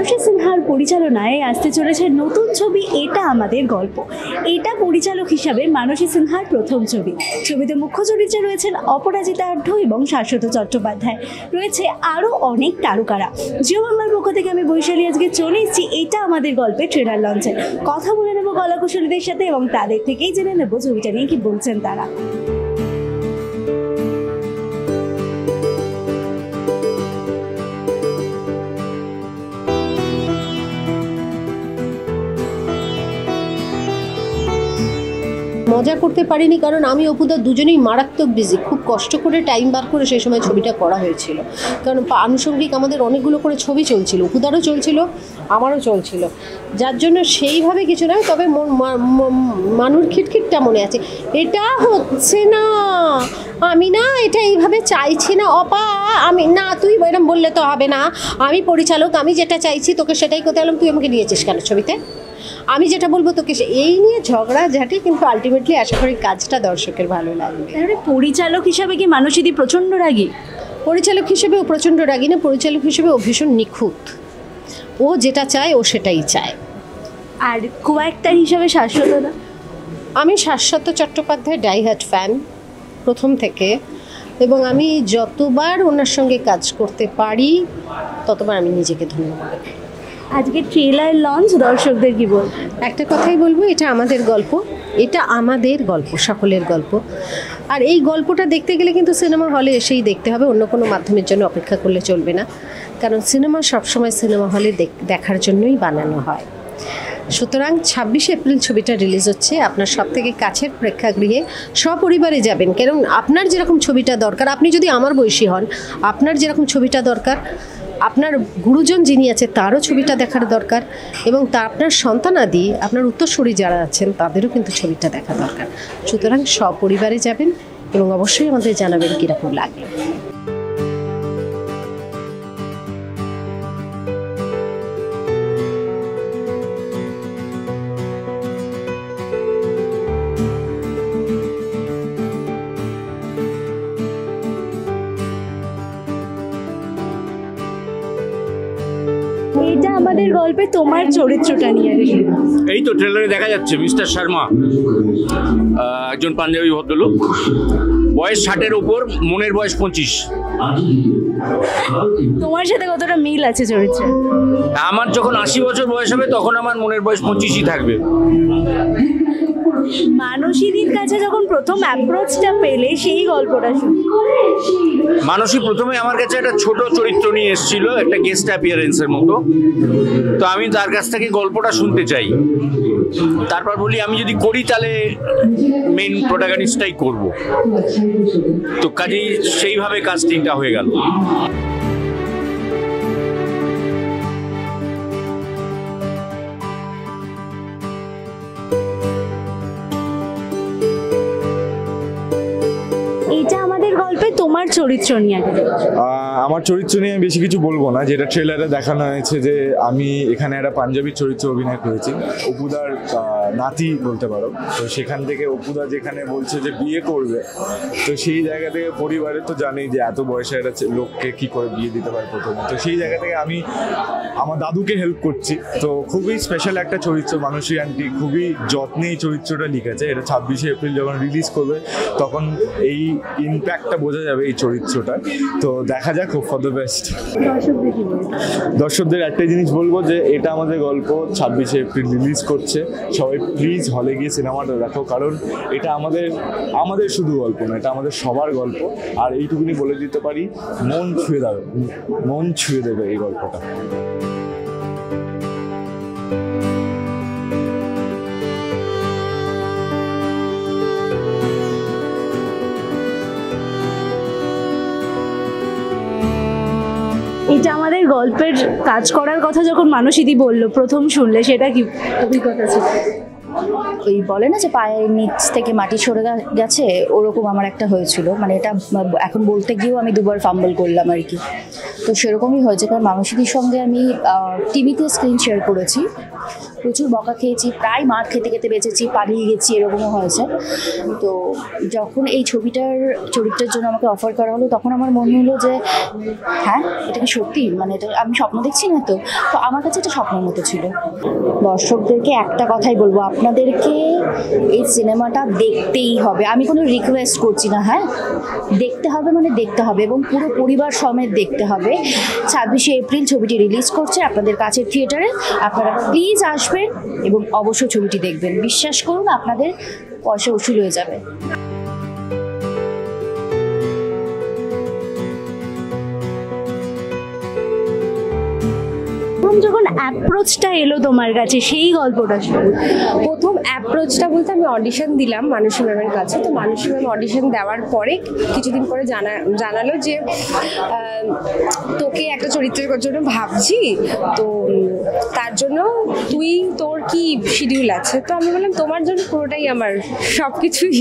মানসী সিনহার পরিচালনায় আসতে চলেছে নতুন ছবি এটা আমাদের গল্প। এটা পরিচালক হিসাবে মানসী সিনহার প্রথম ছবি। ছবিতে মুখ্য চরিত্রে রয়েছেন অপরাজিতা আঢ্য এবং শাশ্বত চট্টোপাধ্যায়, রয়েছে আরও অনেক তারকারা। জিও বাংলার পক্ষ থেকে আমি বৈশালী আজকে চলে এসেছি এটা আমাদের গল্পের ট্রেলার লঞ্চে। কথা বলে নেবো কলাকুশলীদের সাথে এবং তাদের থেকেই জেনে নেবো ছবিটা নিয়ে কি বলছেন তারা। মজা করতে পারিনি কারণ আমি অপুদা দুজনেই মারাত্মক বিজি, খুব কষ্ট করে টাইম বার করে সেই সময় ছবিটা করা হয়েছিল। কারণ আনুষঙ্গিক আমাদের অনেকগুলো করে ছবি চলছিল, অপুদারও চলছিল, আমারও চলছিল, যার জন্য সেইভাবে কিছু নয়। তবে মানুর খিটখিটটা মনে আছে, এটা হচ্ছে না, আমি না এটা এইভাবে চাইছি না অপা, আমি না, তুই এরকম বললে তো হবে না, আমি পরিচালক, আমি যেটা চাইছি তোকে সেটাই করতে হলাম, তুই আমাকে নিয়েছিস কেন ছবিতে, আমি যেটা বলবো তোকে, এই নিয়ে ঝগড়া ঝাঁটি। কিন্তু আলটিমেটলি আশা করি কাজটা দর্শকের ভালো লাগবে। পরিচালক হিসাবে কি মানসীদি প্রচণ্ড রাগী? পরিচালক হিসেবে ও প্রচণ্ড রাগী না, পরিচালক হিসেবে ও ভীষণ নিখুঁত, ও যেটা চায় ও সেটাই চায়। আর কো অ্যাক্টর হিসাবে শাশ্বত না? আমি শাশ্বত চট্টোপাধ্যায় ডাইহার্ট ফ্যান প্রথম থেকে, এবং আমি যতবার ওনার সঙ্গে কাজ করতে পারি ততবার আমি নিজেকে ধন্য মনে করি। আজকে ট্রেলার লঞ্চ, দর্শকদের কি বল? একটা কথাই বলবো, এটা আমাদের গল্প, এটা আমাদের গল্প, সকলের গল্প। আর এই গল্পটা দেখতে গেলে কিন্তু সিনেমা হলে এসেই দেখতে হবে, অন্য কোনো মাধ্যমের জন্য অপেক্ষা করলে চলবে না। কারণ সিনেমা সবসময় সিনেমা হলে দেখার জন্যই বানানো হয়। সুতরাং 26 এপ্রিল ছবিটা রিলিজ হচ্ছে। আপনার সবথেকে কাছের প্রেক্ষাগৃহে সপরিবারে যাবেন, কারণ আপনার যেরকম ছবিটা দরকার, আপনি যদি আমার বয়সী হন, আপনার যেরকম ছবিটা দরকার, আপনার গুরুজন যিনি আছে তারও ছবিটা দেখার দরকার, এবং তা আপনার সন্তানাদি, আপনার উত্তরসূরি যারা আছেন তাদেরও কিন্তু ছবিটা দেখা দরকার। সুতরাং সপরিবারে যাবেন এবং অবশ্যই আমাদের জানাবেন কীরকম লাগে। এটা আমাদের গল্পে তোমার চরিত্রটা নিয়ে এই তো ট্রেলারে দেখা যাচ্ছে মিস্টার শর্মা, একজন পাঞ্জাবি ভদ্রলোক, বয়স 60-এর উপর, মনের বয়স 25। তোমার সাথে কতটা মিল আছে চরিত্রে? আমার যখন 80 বছর বয়স হবে তখন আমার মনের বয়স 25ই থাকবে। মানসীদির কাছে যখন প্রথম অ্যাপ্রোচটা পেলে সেই গল্পটা শুনি। মানসী প্রথমে আমার কাছে একটা ছোট চরিত্র নিয়ে এসেছিল, একটা গেস্ট অ্যাপিয়ারেন্সের মতো। তো আমি তার কাছ থেকে গল্পটা শুনতে চাই, তারপর বলি আমি যদি করি তাহলে মেন প্রোটাগনিস্টটাই করব। তো কাজেই সেইভাবে কাস্টিংটা হয়ে গেল। এটা আমাদের গল্পে তোমার চরিত্র নিয়ে আমার চরিত্র নিয়ে আমি বেশি কিছু বলবো না। যেটা ট্রেলারে দেখানো হয়েছে যে আমি এখানে একটা পাঞ্জাবি চরিত্র অভিনয় করেছি, অপুদার নাতি বলতে পারো। তো সেখান থেকে অপুদা যেখানে বলছে যে বিয়ে করবে, তো সেই জায়গা থেকে পরিবারে তো জানি যে এত বয়সে একটা লোককে কি করে বিয়ে দিতে পারে প্রথমে। তো সেই জায়গা থেকে আমি আমার দাদুকে হেল্প করছি। তো খুবই স্পেশাল একটা চরিত্র, মানসী আন্টি খুবই যত্নে এই চরিত্রটা লিখেছে। এটা 26 এপ্রিল যখন রিলিজ করবে তখন এই ইম্প্যাক্টটা বোঝা যাবে এই চরিত্রটা। তো দেখা যাক, হোপ ফর দ্য বেস্ট। দর্শকদের একটাই জিনিস বলবো যে এটা আমাদের গল্প 26 এপ্রিল রিলিজ করছে। সবাই প্লিজ হলে গিয়ে সিনেমাটা দেখো, কারণ এটা আমাদের শুধু গল্প না, এটা আমাদের সবার গল্প। আর এইটুকুনি বলে দিতে পারি, মন ছুঁয়ে দেবে এই গল্পটা। এটা আমাদের গল্পের কাজ করার কথা যখন মানসীদি বললো প্রথম শুনলে, সেটা কি অভিজ্ঞতা ছিল? ওই বলে না যে পায়ের নিচ থেকে মাটি সরে গেছে, ওরকম আমার একটা হয়েছিল। মানে এটা এখন বলতে গিয়েও আমি দুবার ফাম্বল করলাম আর কি। তো সেরকমই হয়েছে, কারণ মানসীদির সঙ্গে আমি টিভিতে স্ক্রিন শেয়ার করেছি। প্রচুর বকা খেয়েছি, প্রায় মার খেতে খেতে বেঁচেছি, পালিয়ে গেছি, এরকমও হয়েছে। তো যখন এই ছবিটার চরিত্রের জন্য আমাকে অফার করা হলো, তখন আমার মনে হলো যে হ্যাঁ, এটা কি সত্যি, মানে এটা আমি স্বপ্ন দেখছি না তো। তো আমার কাছে এটা স্বপ্নের মতো ছিল। দর্শকদেরকে একটা কথাই বলবো, আপনাদেরকে এই সিনেমাটা দেখতেই হবে। আমি কোনো রিকোয়েস্ট করছি না, হ্যাঁ, দেখতে হবে মানে দেখতে হবে, এবং পুরো পরিবার সমেত দেখতে হবে। 26শে এপ্রিল ছবিটি রিলিজ করছে আপনাদের কাছের থিয়েটারে। আপনারা প্লিজ আসবেন এবং অবশ্যই ছবিটি দেখবেন। বিশ্বাস করুন, আপনাদের পয়সা উসুল হয়ে যাবে। যখন অ্যাপ্রোচটা এলো তোমার কাছে, সেই গল্পটা প্রথম অ্যাপ্রোচটা বলতে আমি অডিশন দিলাম মানসী ম্যামের কাছে। তো মানসী ম্যাম অডিশন দেওয়ার পরে কিছুদিন পরে জানালো যে তোকে একটা চরিত্রের জন্য ভাবছি, তো তার জন্য তোর কি শিডিউল আছে। তো আমি বললাম তোমার জন্য পুরোটাই আমার সব কিছুই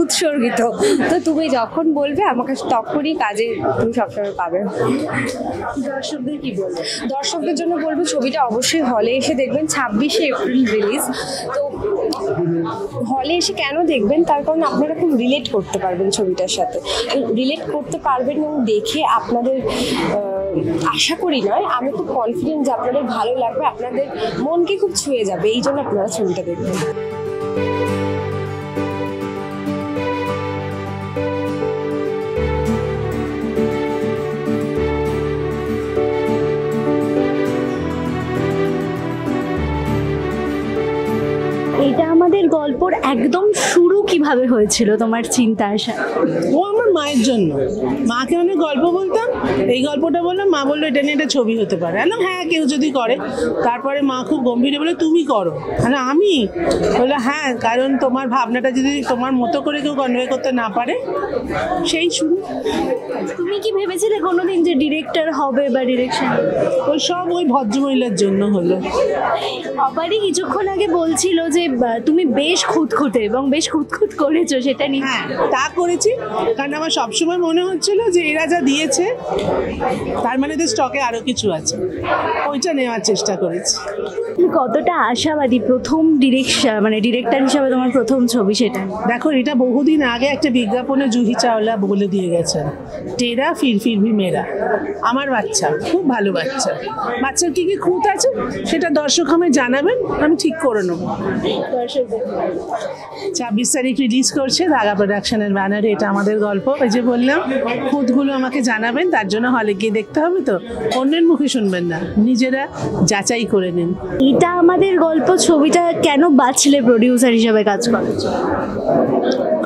উৎসর্গিত, তো তুমি যখন বলবে আমাকে তখনই কাজে তুমি সবসময় পাবে। দর্শকদের কি বলবো? দর্শকদের জন্য বলবো ছবিটা অবশ্যই হলে এসে দেখবেন। 26শে এপ্রিল রিলিজ। তো হলে এসে কেন দেখবেন, তার কারণ আপনারা খুব রিলেট করতে পারবেন ছবিটার সাথে, রিলেট করতে পারবেন এবং দেখে আপনাদের আশা করি নয়, আমি খুব কনফিডেন্ট যে আপনাদের ভালো লাগবে, আপনাদের মনকে খুব ছুঁয়ে যাবে, এই জন্য আপনারা ছবিটা দেখবেন। এটা আমাদের গল্পর একদম শুরু কিভাবে হয়েছিল, তোমার চিন্তা আসা? ও আমার মায়ের জন্য, মাকে অনেক গল্প বলতাম, এই গল্পটা বললাম, মা বললো এটা নিয়ে একটা ছবি হতে পারে। বললাম হ্যাঁ, কেউ যদি করে। তারপরে মা খুব গম্ভীরে বলে তুমি করো। আমি বললাম হ্যাঁ, কারণ তোমার ভাবনাটা যদি তোমার মতো করে কেউ কনভে করতে না পারে, সেই শুরু। তুমি কি ভেবেছিলে কোনোদিন যে ডিরেক্টর হবে বা ডিরেকশন? ওই সব ওই ভদ্রমহিলার জন্য হলো। আবারই কিছুক্ষণ আগে বলছিল যে তুমি বেশ খুঁতখুঁতে এবং বেশ খুঁতখুঁত করেছো, সেটা নিয়ে। হ্যাঁ, তা করেছি, কারণ আমার সবসময় মনে হচ্ছিল যে এরা যা দিয়েছে তার মানে স্টকে আরো কিছু আছে, ওইটা নেওয়ার চেষ্টা করেছি। তুমি কতটা আশাবাদী প্রথম ডিরেক্টর হিসাবে তোমার প্রথম ছবি সেটা? দেখো, এটা বহুদিন আগে একটা বিজ্ঞাপনে জুহি চাওলা বলে দিয়ে গেছেন, টেরা ফির ফির ভি মেরা। আমার বাচ্চা খুব ভালো বাচ্চা, বাচ্চার কি কি খুঁত আছে সেটা দর্শক আমায় জানাবেন, আমি ঠিক করে নেবো। 26 তারিখ রিলিজ করছে ধাগা প্রোডাকশনের ব্যানারে। এটা আমাদের গল্প, ওই যে বললাম, খুঁতগুলো আমাকে জানাবেন, তার জন্য হলে গিয়ে দেখতে হবে। তো অন্যের মুখে শুনবেন না, নিজেরা যাচাই করে নিন। এটা আমাদের গল্প ছবিটা কেন বাছলে প্রডিউসার হিসাবে কাজ করার?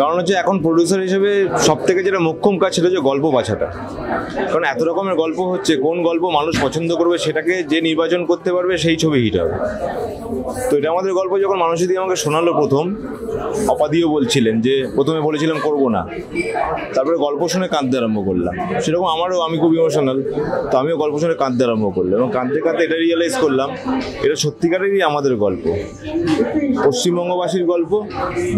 কারণ হচ্ছে এখন প্রডিউসার হিসেবে সব থেকে যেটা মোক্ষম কাজ সেটা হচ্ছে গল্প বাছাটা। কারণ এত রকমের গল্প হচ্ছে, কোন গল্প মানুষ পছন্দ করবে সেটাকে যে নির্বাচন করতে পারবে সেই ছবি হিট হবে। তো এটা আমাদের গল্প। যখন মানুষ যদি আমাকে শোনালো প্রথম, অপাদিও বলছিলেন যে প্রথমে বলেছিলাম করবো না, তারপরে গল্প শুনে কাঁদতে আরম্ভ করলাম। সেরকম আমি খুব ইমোশনাল, তো আমিও গল্প শুনে কাঁদতে আরম্ভ করলাম, এবং কাঁদতে কাঁদতে এটা রিয়েলাইজ করলাম এটা সত্যিকারেরই আমাদের গল্প, পশ্চিমবঙ্গবাসীর গল্প,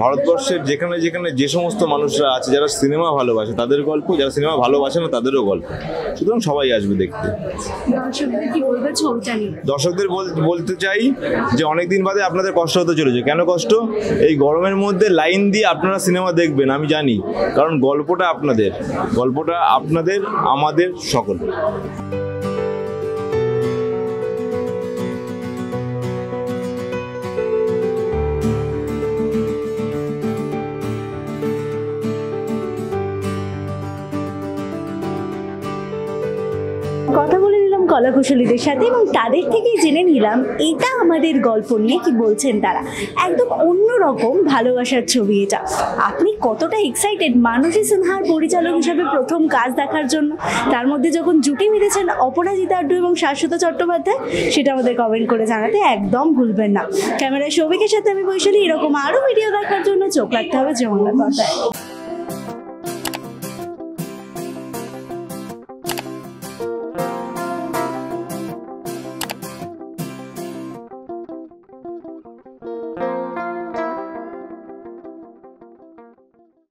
ভারতবর্ষের যেখানে যেখানে যে সমস্ত মানুষরা আছে যারা সিনেমা ভালোবাসে তাদের গল্প, যারা সিনেমা ভালোবাসে না তাদেরও গল্প। সুতরাং সবাই আসবে দেখতে। দর্শকদের কি বলবে ছবিটা নিয়ে? দর্শকদের বলতে চাই যে অনেকদিন বাদে আপনাদের কষ্ট হতে চলেছে। কেন কষ্ট? এই গরমের মধ্যে লাইন দিয়ে আপনারা সিনেমা দেখবেন, আমি জানি, কারণ গল্পটা আপনাদের আমাদের সকল। কথা বলে নিলাম কলাকুশলীদের সাথে এবং তাদের থেকেই জেনে নিলাম এটা আমাদের গল্প নিয়ে কি বলছেন তারা। একদম অন্যরকম ভালোবাসার ছবি এটা। আপনি কতটা এক্সাইটেড মানসী সিনহার পরিচালক হিসাবে প্রথম কাজ দেখার জন্য? তার মধ্যে যখন জুটি মিলেছেন অপরাজিতা আড্ডু এবং শাশ্বত চট্টোপাধ্যায়, সেটা আমাদের কমেন্ট করে জানাতে একদম ভুলবেন না। ক্যামেরায় সৌভিকের সাথে আমি বৈশালী। এরকম আরও ভিডিও দেখার জন্য চোখ রাখতে হবে জি বাংলা পর্দায়।